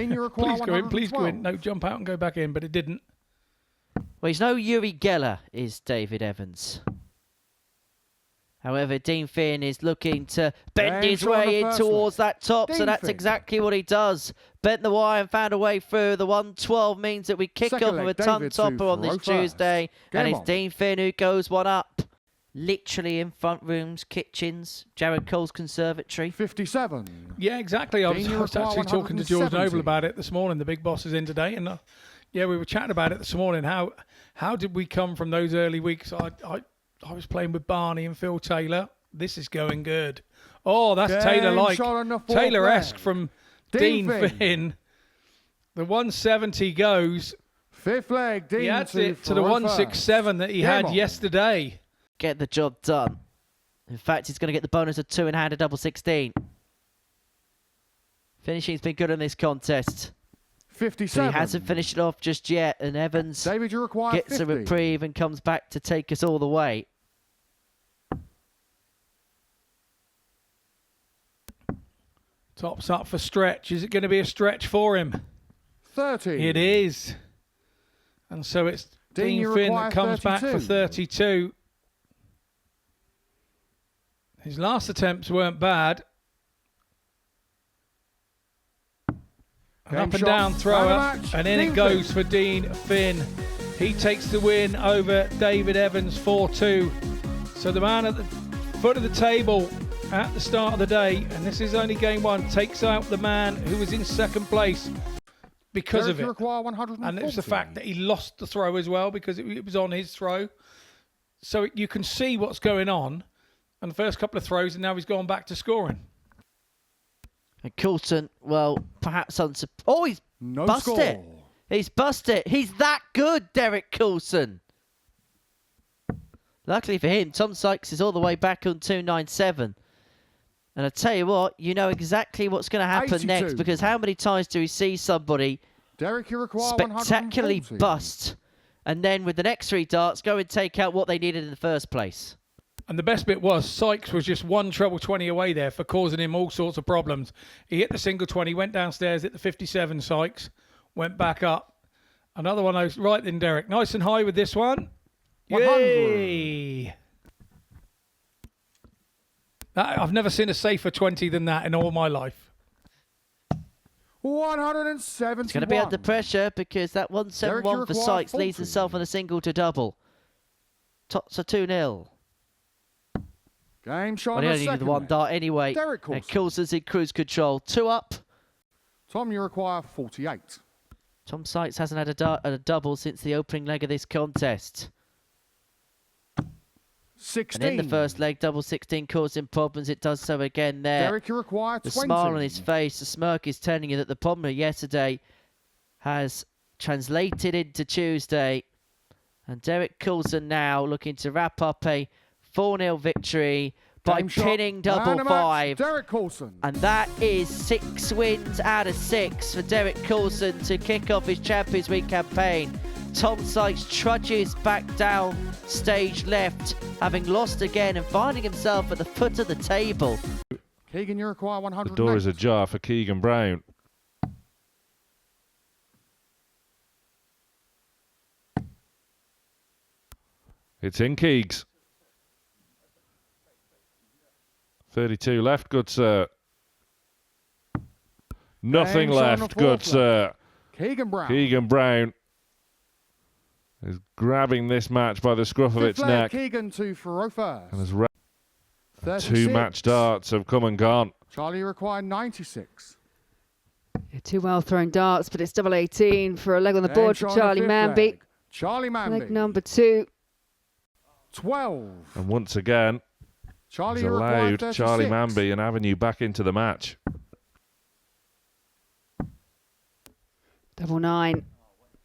Dean, you require please go in. No, jump out and go back in, but it didn't. Well, he's no Yuri Geller, is David Evans. However, Dean Finn is looking to bend his way in towards that top, so that's exactly what he does. Bent the wire and found a way through. The 112 means that we kick off with a tongue topper on this Tuesday, and it's Dean Finn who goes one up. Literally in front rooms, kitchens, Jared Cole's conservatory. 57. Yeah, exactly. I was actually talking to George Noble about it this morning. The big boss is in today, and yeah, we were chatting about it this morning. How did we come from those early weeks? I was playing with Barney and Phil Taylor. This is going good. Oh, that's Taylor-like. Taylor-esque from Dean Finn. The 170 goes. Fifth leg, Dean. He adds it to the 167 that he had yesterday. Get the job done. In fact, he's going to get the bonus of 2 in hand at double 16. Finishing's been good in this contest. 57. But he hasn't finished it off just yet, and Evans David, you require gets 50. a reprieve and comes back to take us all the way. Tops up for stretch. Is it going to be a stretch for him? 30. It is. And so it's Dean Finn that comes back for 32. His last attempts weren't bad. An up and down thrower, and in it goes for Dean Finn. He takes the win over David Evans 4-2. So the man at the foot of the table at the start of the day, and this is only game one, takes out the man who was in second place because of it. And it's the fact that he lost the throw as well, because it was on his throw. So you can see what's going on on the first couple of throws, and now he's gone back to scoring. And Coulson, well, perhaps oh, he's busted it. He's busted it. He's that good, Derek Coulson. Luckily for him, Tom Sykes is all the way back on 297. And I tell you what, you know exactly what's going to happen 82. next, because how many times do we see somebody spectacularly bust, and then with the next 3 darts go and take out what they needed in the first place? And the best bit was Sykes was just one treble 20 away there for causing him all sorts of problems. He hit the single 20, went downstairs, hit the 57, Sykes, went back up. Another one, right then, Derek. Nice and high with this one. 100. Yay! I've never seen a safer 20 than that in all my life. 171. It's going to be under pressure, because that 171 for Sykes leads himself on a single to double. Tots are 2-0. Game shot. Well, he only needed the 1 dart anyway. And Coulson's in cruise control. 2 up. Tom, you require 48. Tom Sykes hasn't had a double since the opening leg of this contest. 16. And in the first leg, double 16 causing problems. It does so again there. Derek, you require 20. The smile on his face, the smirk is telling you that the problem of yesterday has translated into Tuesday. And Derek Coulson now looking to wrap up a 4-0 victory by pinning double 5. Derek Coulson. And that is 6 wins out of 6 for Derek Coulson to kick off his Champions Week campaign. Tom Sykes trudges back down stage left, having lost again and finding himself at the foot of the table. Keegan, you require 100. The door is ajar for Keegan Brown. It's in, Keegs. 32 left, good sir. Nothing left, good sir. Keegan Brown. Keegan Brown is grabbing this match by the scruff of its neck. Keegan to Furrow first. And 2 match darts have come and gone. Charlie, you require 96. Yeah, 2 well thrown darts, but it's double 18 for a leg on the board for Charlie Mambi. Charlie Mambi. Leg number 2. 12. And once again, Charlie, he's allowed Charlie Mambi an avenue back into the match. Double 9.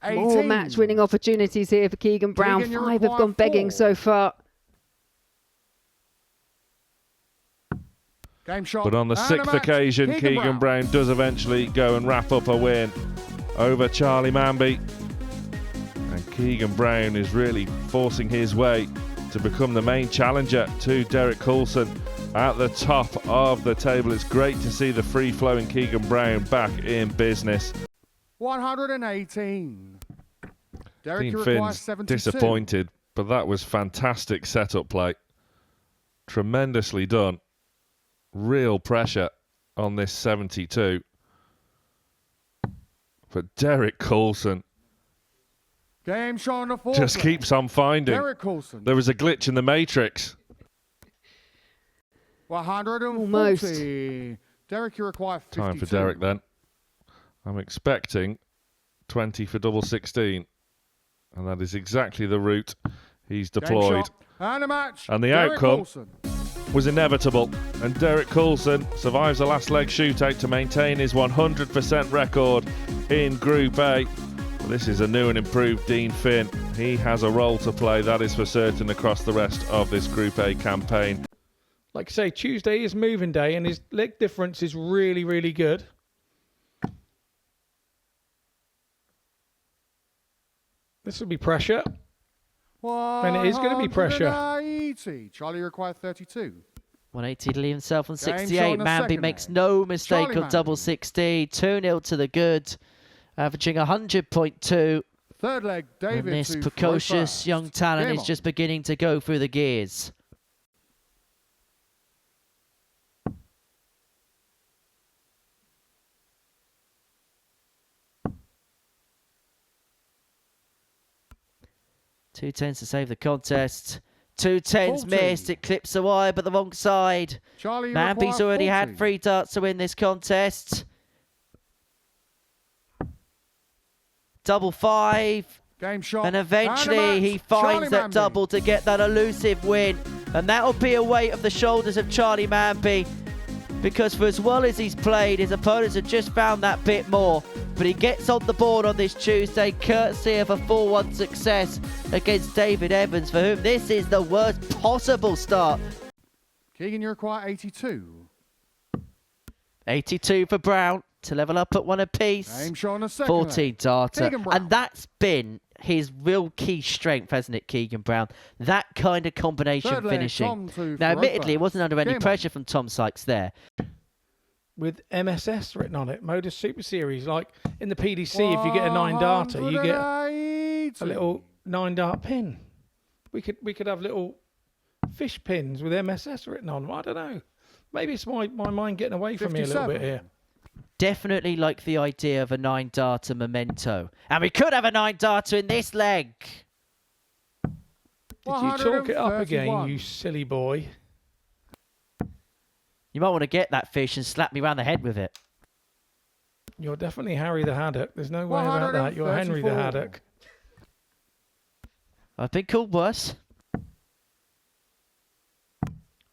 18. More match winning opportunities here for Keegan Brown. Keegan, 5 have gone begging so far. Game shot. But on the 6th occasion, Keegan Brown does eventually go and wrap up a win over Charlie Mambi. And Keegan Brown is really forcing his way to become the main challenger to Derek Coulson at the top of the table. It's great to see the free-flowing Keegan Brown back in business. 118. Derek, Dean you require Finn's 72. disappointed, but that was fantastic setup play. Tremendously done. Real pressure on this 72. But Derek Coulson Game shot on the fourth just leg. keeps on finding. Derek Coulson. There was a glitch in the matrix. 140. Almost. Derek, you require 52. Time for Derek then. I'm expecting 20 for double 16. And that is exactly the route he's Game deployed. shot. And a match. And the Derek outcome Coulson. was inevitable. And Derek Coulson survives the last leg shootout to maintain his 100% record in Group A. Well, this is a new and improved Dean Finn. He has a role to play, that is for certain, across the rest of this Group A campaign. Like I say, Tuesday is moving day and his leg difference is really, really good. This will be pressure. And it is going to be pressure. 180. Charlie required 32. 180 to leave himself on Game 68. shot on the Mambi second makes leg. no mistake Charlie of double Mambi. 60. 2-0 to the good. Averaging 100.2. Third leg, David. And this to precocious first. young talent Game is on. just beginning to go through the gears. Two tens to save the contest. 2 tens 40. missed. It clips the wire, but the wrong side. Charlie, you Mambi's require already 40. had 3 darts to win this contest. Double 5. Game shot. And eventually And a he match. finds Charlie that Mambi. double to get that elusive win. And that'll be a weight of the shoulders of Charlie Mambi. Because for as well as he's played, his opponents have just found that bit more. But he gets on the board on this Tuesday, courtesy of a 4-1 success against David Evans, for whom this is the worst possible start. Keegan, you require 82. 82 for Brown to level up at 1 apiece. Game shot on the second 14 leg. darter. Keegan Brown. And that's been his real key strength, hasn't it, Keegan Brown? That kind of combination Third leg, finishing. Tom to Now, Farofa. admittedly, it wasn't under any Game on. pressure from Tom Sykes there. With MSS written on it, MODUS Super Series. Like in the PDC, if you get a 9 darter, you get a little 9 dart pin. We could have little fish pins with MSS written on them. I don't know. Maybe it's my mind getting away from me a little bit 57. here. Definitely like the idea of a 9 darter memento. And we could have a 9 darter in this leg. Did you talk it up again, 131. you silly boy? You might want to get that fish and slap me round the head with it. You're definitely Harry the Haddock. There's no way about that. You're Henry the 134. Haddock. I've been called worse.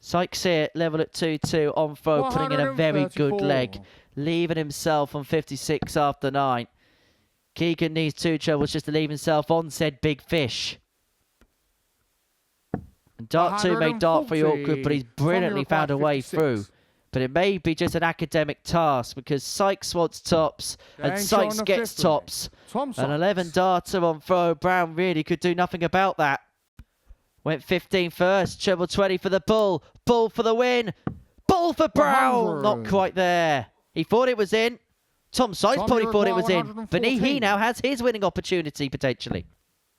Sykes here, level at 2-2 on throw, putting in a very good 134. leg. Leaving himself on 56 after 9. Keegan needs 2 troubles just to leave himself on said big fish. And Dart 2 made Dart 3 awkward, but he's brilliantly found a way through. But it may be just an academic task because Sykes wants tops and Game shot on Sykes the gets fifth leg. tops. Tom An Sykes. 11 darter on throw. Brown really could do nothing about that. Went 15 first. Treble 20 for the bull. Bull for the win. Bull for Brown. 100. Not quite there. He thought it was in. Tom Sykes Tom, probably you thought it require was in. But he 114. now has his winning opportunity potentially.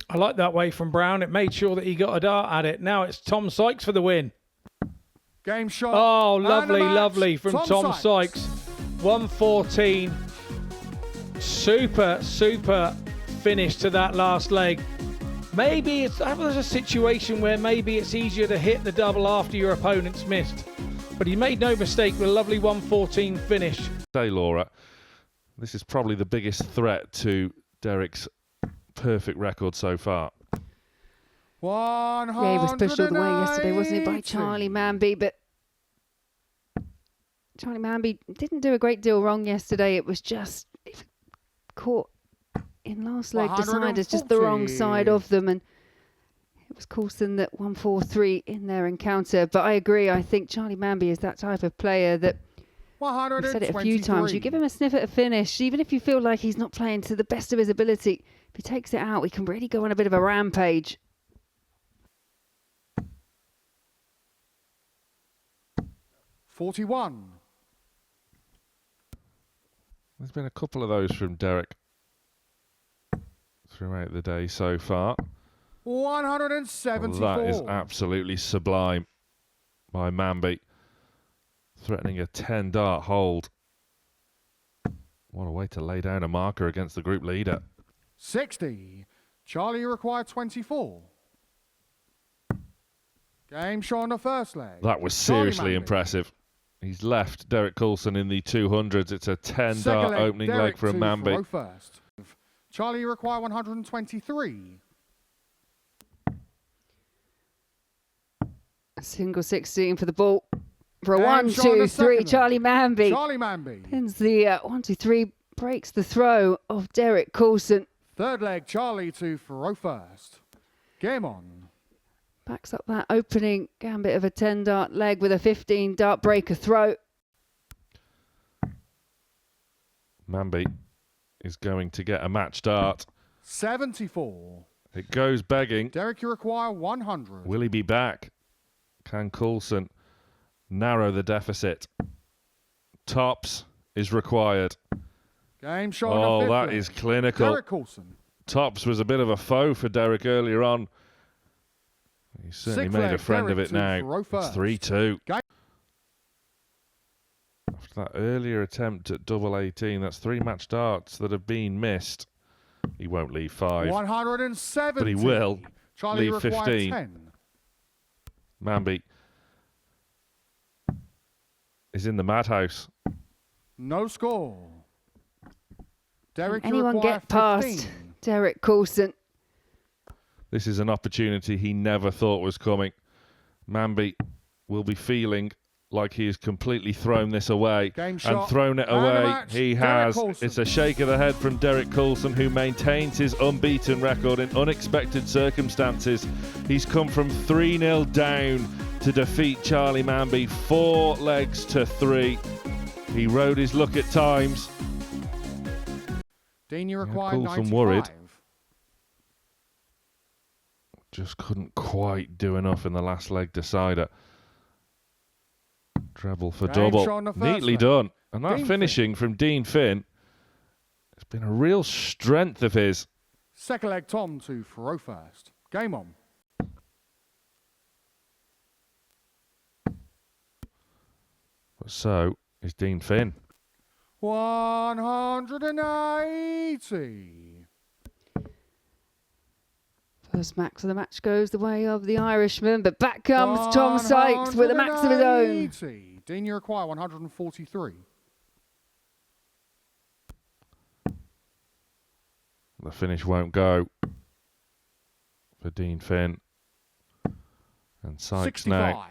I like that way from Brown. It made sure that he got a dart at it. Now it's Tom Sykes for the win. Game shot. Oh, And a lovely, match. lovely from Tom Sykes. 114. Super, super finish to that last leg. Maybe there's a situation where maybe it's easier to hit the double after your opponent's missed. But he made no mistake with a lovely 114 finish. Say, Laura, this is probably the biggest threat to Derek's perfect record so far. 180. Yeah, he was pushed all the way yesterday, wasn't he, by Charlie Mambi? But Charlie Mambi didn't do a great deal wrong yesterday. It was just caught in last leg deciders, just the wrong side of them. And it was Coulson that 1-4-3 in their encounter. But I agree. I think Charlie Mambi is that type of player that, I've said it a few times, you give him a sniff at a finish, even if you feel like he's not playing to the best of his ability. If he takes it out, he can really go on a bit of a rampage. $41. There's been a couple of those from Derek throughout the day so far. 174. Well, that is absolutely sublime by Mambi. Threatening a 10-dart hold. What a way to lay down a marker against the group leader. 60. Charlie, you require 24. Game shot on the first leg. That was seriously impressive. He's left Derek Coulson in the 200s. It's a 10-dart opening leg for Mambi. First. Charlie, you require 123. A single 16 for the ball. For a Game 1, shot on 2, the 3, second Charlie Mambi. Charlie Mambi. Pins the 1, 2, 3, breaks the throw of Derek Coulson. Third leg, Charlie to throw first. Game on. Backs up that opening gambit of a 10-dart leg with a 15-dart breaker throw. Mambi is going to get a match dart. 74. It goes begging. Derek, you require 100. Will he be back? Can Coulson narrow the deficit? Tops is required. Game shot on the Oh, fifth that leg. is clinical. Derek Coulson. Tops was a bit of a foe for Derek earlier on. He's certainly Sixth made a leg, friend of Derek it to now. throw It's first. 3-2. Game. After that earlier attempt at double 18, that's 3 match darts that have been missed. He won't leave 5. 170. But he will Charlie leave require 15. 10. Mambi is in the madhouse. No score. Derek, Can you anyone require get past 15. Derek Coulson? This is an opportunity he never thought was coming. Mambi will be feeling like he has completely thrown this away Game and shot. thrown it And a away. match. He Derek has. Coulson. It's a shake of the head from Derek Coulson, who maintains his unbeaten record in unexpected circumstances. He's come from 3-0 down to defeat Charlie Mambi 4 legs to 3. He rode his luck at times. Dean, you require Coulson 95. worried. Just couldn't quite do enough in the last leg decider. Treble for Game double. shot on the first Neatly leg. done. And that Dean finishing from Dean Finn has been a real strength of his. Second leg, Tom to throw first. Game on. But so is Dean Finn. 180. First max of the match goes the way of the Irishman, but back comes Tom Sykes with a max of his own. 180. Dean, you require 143. The finish won't go for Dean Finn. And Sykes 65. now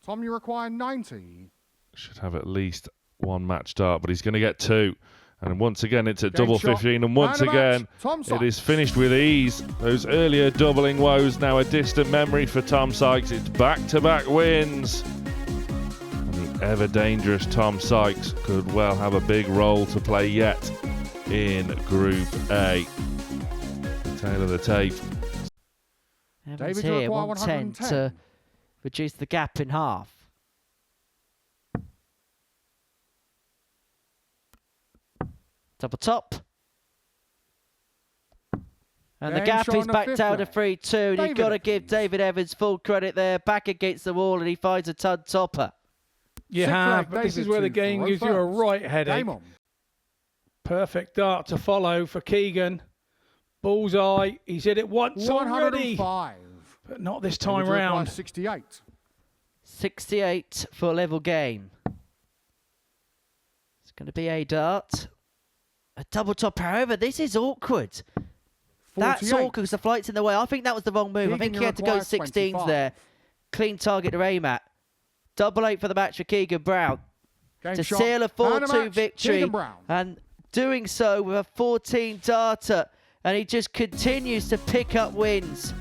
Tom, you require 90. should have at least 1 match dart, but he's going to get 2. And once again, it's at Game double shot. 15. And once And a match. again, Tom it Sykes. is finished with ease. Those earlier doubling woes now a distant memory for Tom Sykes. It's back-to-back wins. And the ever-dangerous Tom Sykes could well have a big role to play yet in Group A. The tail of the tape. Evans David, you here, require 110 to 110. reduce the gap in half. Double top. And the Game gap shot is on the back fifth down to leg. 3-2. And you've David got to give Evans. David Evans full credit there. Back against the wall, and he finds a ton topper. You Sixth have, leg, but this is David where the to game throw gives you a first. right headache. Game on. Perfect dart to follow for Keegan. Bullseye. He's hit it once already, 105. but not this David, time you require round. 68. 68 for a level game. It's going to be a dart. A double top. However, this is awkward. That's 48. awkward because the flight's in the way. I think that was the wrong move. I Keegan, think you he had to go require 16s 25. there. Clean target to aim at. Double 8 for the match for Keegan Brown. Game To shot. seal a And 4-2 match. victory. Keegan Brown. And doing so with a 14 darter. And he just continues to pick up wins.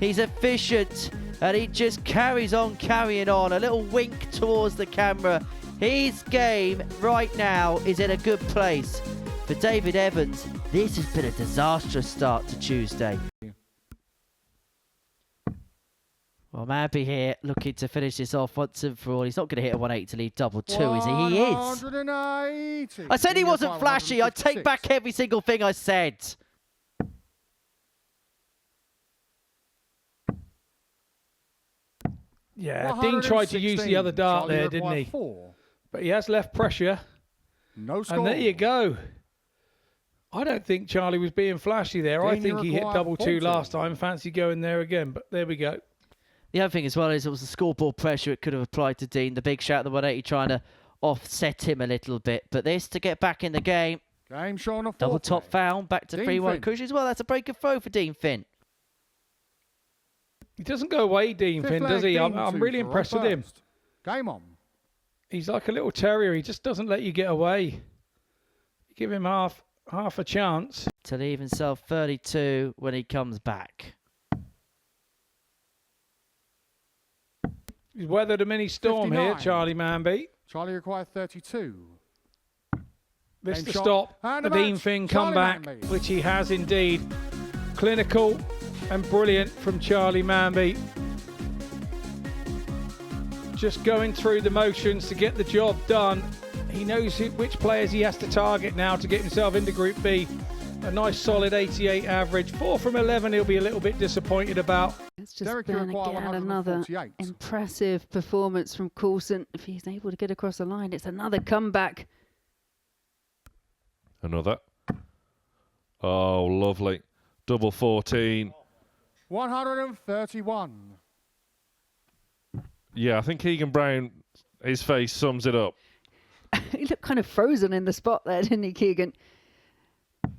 He's efficient. And he just carries on carrying on. A little wink towards the camera. His game right now is in a good place. For David Evans, this has been a disastrous start to Tuesday. Well, Mambi here looking to finish this off once and for all. He's not going to hit a 180 to leave double 2, is he? He is. 180. I said he Dean, you wasn't require flashy. I take 156. back every single thing I said. Yeah, Dean tried to use the other dart there, didn't he? 4. But he has left pressure. No score. And there you go. I don't think Charlie was being flashy there. I think he hit double 2 last time. Fancy going there again, but there we go. The other thing as well is it was the scoreboard pressure it could have applied to Dean. The big shot at the 180 trying to offset him a little bit. But this to get back in the game. Game shot on Double top foul, back to 3-1 cushion as well. That's a break of throw for Dean Finn. He doesn't go away, Dean Finn, does he? I'm really impressed with him. Game on. He's like a little terrier. He just doesn't let you get away. You give him half a chance. To leave himself 32 when he comes back. He's weathered a mini storm 59. here, Charlie Mambi. Charlie required 32. This Game to shot. stop And the the Dean match. Finn Charlie comeback, Mambi. which he has indeed. Clinical and brilliant from Charlie Mambi. Just going through the motions to get the job done. He knows which players he has to target now to get himself into Group B. A nice solid 88 average. 4 from 11 he'll be a little bit disappointed about. It's just Derek, been you require again another 148. impressive performance from Coulson. If he's able to get across the line, it's another comeback. Another. Oh, lovely. Double 14. 131. Yeah, I think Keegan Brown, his face sums it up. He looked kind of frozen in the spot there, didn't he, Keegan? I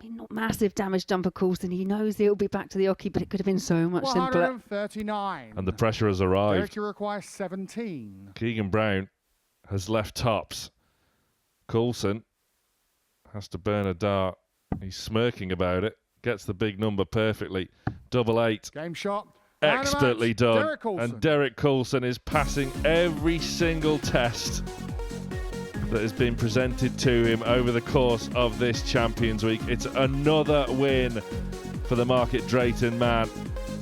mean, not massive damage done for Coulson. He knows he'll be back to the hockey, but it could have been so much simpler. 139. And the pressure has arrived. Derek, you require 17. Keegan Brown has left tops. Coulson has to burn a dart. He's smirking about it. Gets the big number perfectly. Double 8. Game shot. Expertly And done. Derek Coulson. And Derek Coulson is passing every single test that has been presented to him over the course of this Champions Week. It's another win for the Market Drayton man.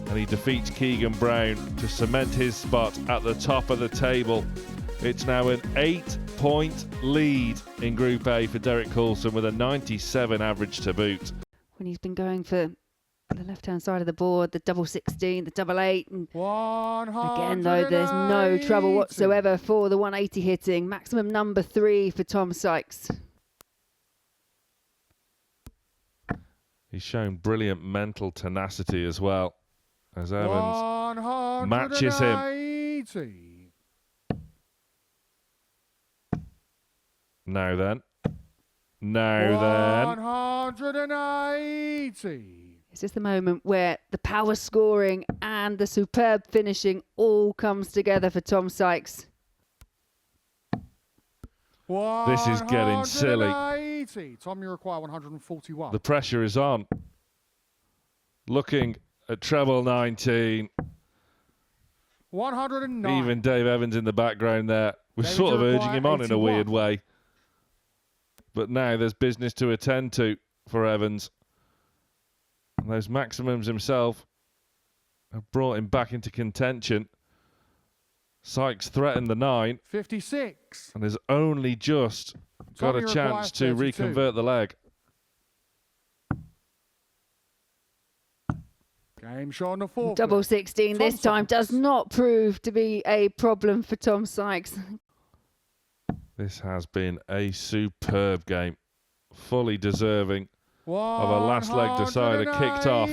And he defeats Keegan Brown to cement his spot at the top of the table. It's now an 8-point lead in Group A for Derek Coulson with a 97 average to boot. When he's been going for the left-hand side of the board, the double 16, the double 8. And again, though, there's no trouble whatsoever for the 180 hitting. Maximum number 3 for Tom Sykes. He's shown brilliant mental tenacity as well, as Evans matches him. Now then. 180. It's just the moment where the power scoring and the superb finishing all comes together for Tom Sykes. This is getting silly. Tom, you require 141. The pressure is on. Looking at treble 19. 109. Even Dave Evans in the background there was David, sort of you urging require him on in a 81. weird way. But now there's business to attend to for Evans. And those maximums himself have brought him back into contention. Sykes threatened the 9. 56. And has only just got a Tommy chance to requires 32. reconvert the leg. Game shot on the 4. Double 16 this time does not prove to be a problem for Tom Sykes. This has been a superb game. Fully deserving of a last leg decider kicked off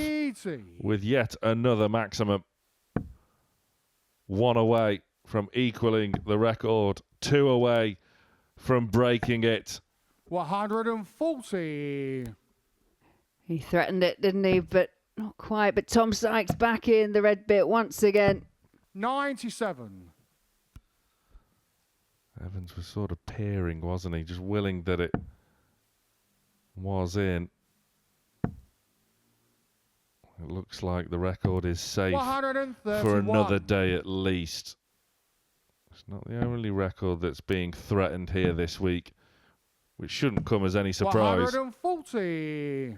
with yet another maximum. 1 away from equaling the record. 2 away from breaking it. 140. He threatened it, didn't he? But not quite. But Tom Sykes back in the red bit once again. 97. Evans was sort of peering, wasn't he? Just willing that it was in. It looks like the record is safe for another day at least. It's not the only record that's being threatened here this week, which shouldn't come as any surprise. 140.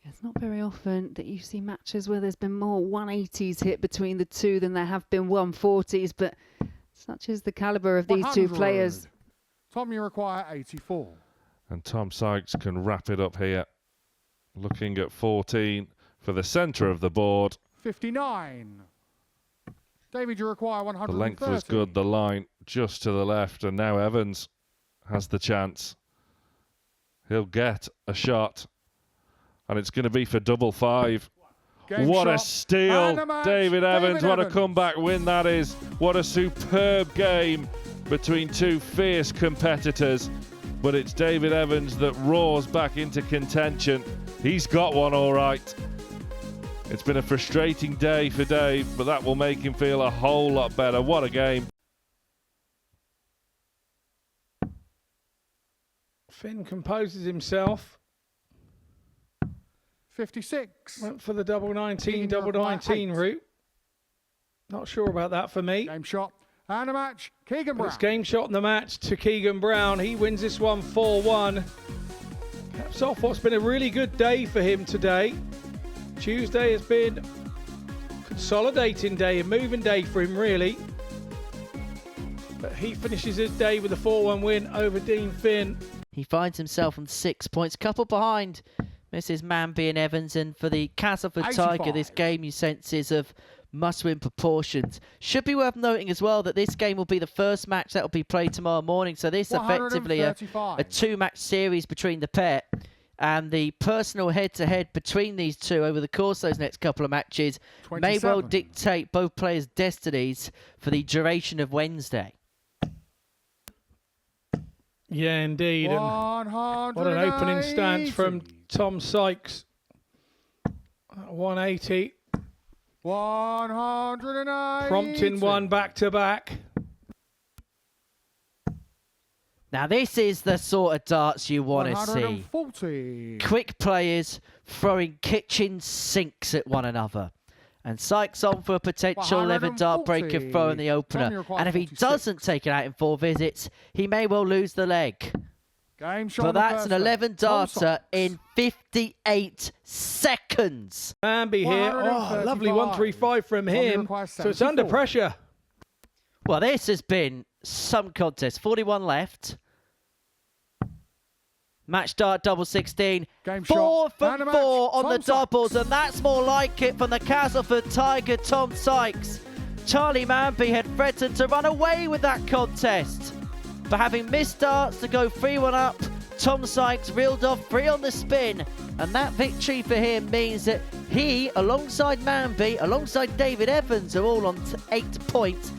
It's not very often that you see matches where there's been more 180s hit between the two than there have been 140s, but such is the caliber of these two players. Tom, you require 84. And Tom Sykes can wrap it up here. Looking at 14 for the centre of the board. 59. David, you require 130. The length was good, the line just to the left, and now Evans has the chance. He'll get a shot, and it's going to be for double 5. What a steal, David Evans. What a comeback win that is. What a superb game between two fierce competitors. But it's David Evans that roars back into contention. He's got one all right. It's been a frustrating day for Dave, but that will make him feel a whole lot better. What a game. Finn composes himself. 56. Went for the double 19 route. Not sure about that for me. Game shot and a match. Keegan Brown. It's game shot in the match to Keegan Brown. He wins this one 4-1. Caps off what's been a really good day for him today. Tuesday has been a consolidating day, a moving day for him really. But he finishes his day with a 4-1 win over Dean Finn. He finds himself on 6 points, couple behind Mrs. Mambi and Evans, and for the Castleford Tiger, this game you sense is of must-win proportions. Should be worth noting as well that this game will be the first match that will be played tomorrow morning, so this is effectively a 2-match series between the pair, and the personal head-to-head between these two over the course of those next couple of matches 27. may well dictate both players' destinies for the duration of Wednesday. Yeah, indeed. And what an opening stance from Tom Sykes. 180. 180. Prompting one back-to-back. Now this is the sort of darts you want to see. 140. Quick players throwing kitchen sinks at one another. And Sykes on for a potential 11 dart breaker throw in the opener. And if he doesn't take it out in 4 visits, he may well lose the leg. But that's an 11 darter in 58 seconds. Mambi here. Oh, lovely 135 from him. So it's under pressure. Well, this has been some contest. 41 left. Match dart double 16. 4 from 4 on the doubles, and that's more like it from the Castleford Tiger, Tom Sykes. Charlie Mambi had threatened to run away with that contest, but having missed darts to go 3-1 up, Tom Sykes reeled off 3 on the spin, and that victory for him means that he, alongside Mambi, alongside David Evans, are all on 8 points.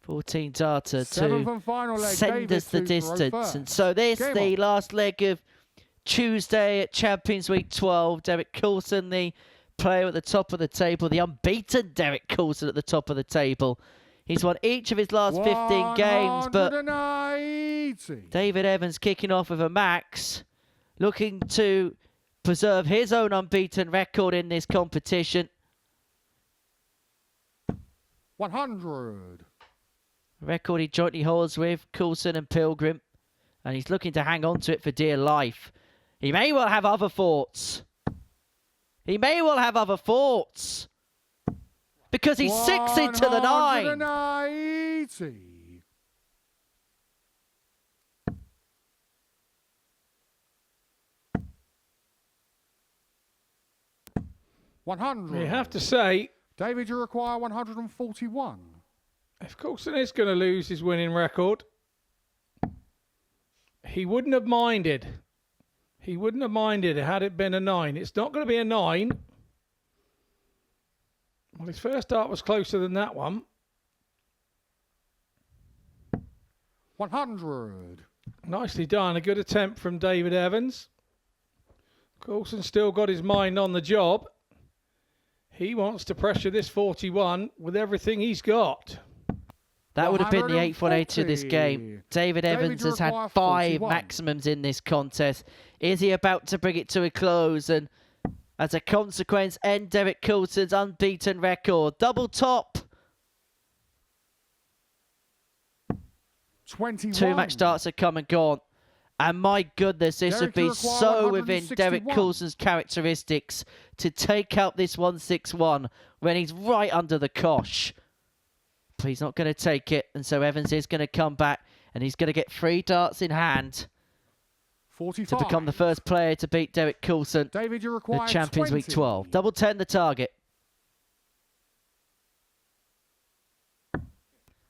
$14 darter to send us the distance. And so this, the last leg of Tuesday at Champions Week 12. Derek Coulson, the player at the top of the table, the unbeaten Derek Coulson at the top of the table. He's won each of his last 15 games, but David Evans kicking off with a max, looking to preserve his own unbeaten record in this competition. 100. Record he jointly holds with Coulson and Pilgrim, and he's looking to hang on to it for dear life. He may well have other thoughts. He may well have other thoughts. Because he's 6 into the 9. 180. 100. You have to say, David, you require 141. if Coulson is going to lose his winning record, he wouldn't have minded. He wouldn't have minded had it been a 9. It's not going to be a 9. Well, his first dart was closer than that one. 100. Nicely done. A good attempt from David Evans. Coulson still got his mind on the job. He wants to pressure this 41 with everything he's got. That would have been the 8th 180 of this game. David Evans has had 5 41. maximums in this contest. Is he about to bring it to a close and, as a consequence, end Derek Coulson's unbeaten record? Double top. 21. 2 match starts have come and gone. And my goodness, this would be so within Derek Coulson's characteristics to take out this 161 when he's right under the cosh. But he's not going to take it, and so Evans is going to come back, and he's going to get 3 darts in hand 45. to become the first player to beat Derek Coulson, David, you the require Champions 20. Week 12. Double 10 the target.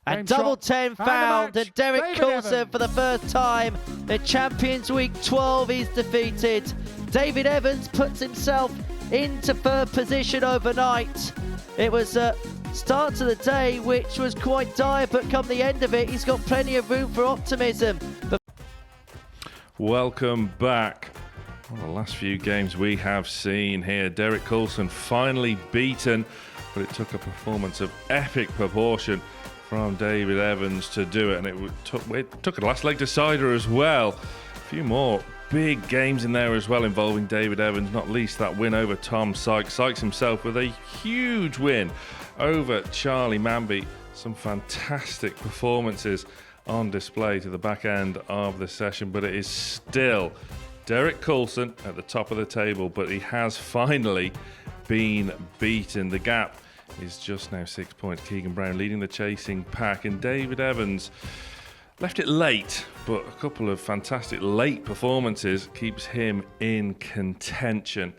And double 10 found, and Derek Coulson for the first time. The Champions Week 12 is defeated. David Evans puts himself into 3rd position overnight. It was a start to the day which was quite dire, but come the end of it, he's got plenty of room for optimism. Welcome back. Well, the last few games we have seen here, Derek Coulson finally beaten, but it took a performance of epic proportion from David Evans to do it, and it took a last leg decider as well. A few more big games in there as well involving David Evans, not least that win over Tom Sykes. Sykes himself with a huge win over Charlie Mambi. Some fantastic performances on display to the back end of the session, but it is still Derek Coulson at the top of the table, but he has finally been beaten. The gap is just now 6 points. Keegan Brown leading the chasing pack, and David Evans left it late, but a couple of fantastic late performances keeps him in contention.